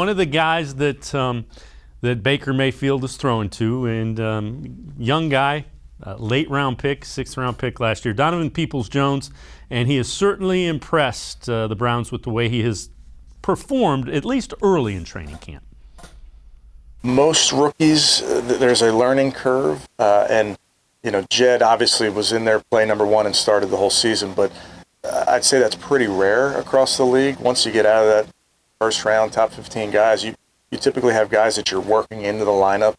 One of the guys that Baker Mayfield is throwing to, and young guy, late round pick, 6th round pick last year, Donovan Peoples-Jones, and he has certainly impressed the Browns with the way he has performed, at least early in training camp. Most rookies, there's a learning curve, and Jed obviously was in there play number 1 and started the whole season, but I'd say that's pretty rare across the league. Once you get out of that first round, top 15 guys, you typically have guys that you're working into the lineup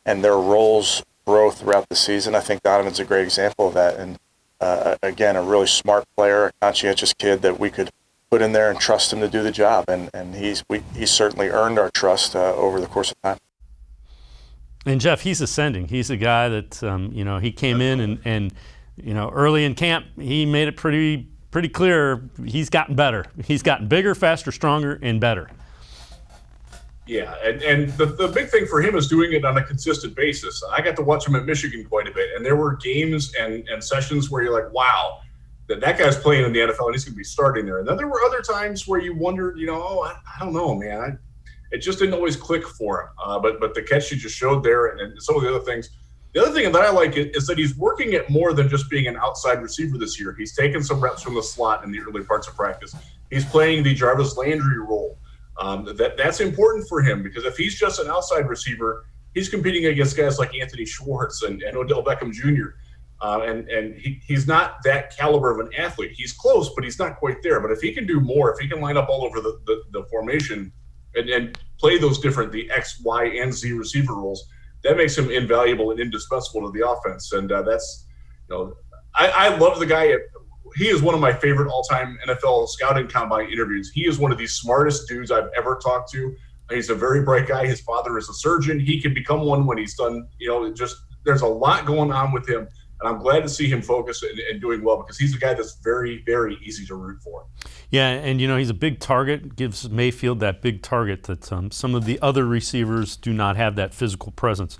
and their roles grow throughout the season. I think Donovan's a great example of that. And again, a really smart player, a conscientious kid that we could put in there and trust him to do the job. And he's certainly earned our trust over the course of time. And Jeff, he's ascending. He's a guy that he came in and early in camp he made it pretty clear he's gotten better. He's gotten bigger, faster, stronger, and better. Yeah, and the big thing for him is doing it on a consistent basis. I got to watch him at Michigan quite a bit, and there were games and sessions where you're like, wow, that guy's playing in the NFL and he's going to be starting there. And then there were other times where you wondered, I don't know, man. It just didn't always click for him. But the catch you just showed there and some of the other things. The other thing that I like is that he's working at more than just being an outside receiver this year. He's taken some reps from the slot in the early parts of practice. He's playing the Jarvis Landry role. That's important for him because if he's just an outside receiver, he's competing against guys like Anthony Schwartz and Odell Beckham Jr. And he's not that caliber of an athlete. He's close, but he's not quite there. But if he can do more, if he can line up all over the formation and play those the X, Y, and Z receiver roles, that makes him invaluable and indispensable to the offense. And that's, I love the guy. He is one of my favorite all-time NFL scouting combine interviews. He is one of the smartest dudes I've ever talked to. He's a very bright guy. His father is a surgeon. He can become one when he's done, there's a lot going on with him. And I'm glad to see him focus and doing well because he's a guy that's very, very easy to root for. Yeah, and he's a big target, gives Mayfield that big target that some of the other receivers do not have that physical presence.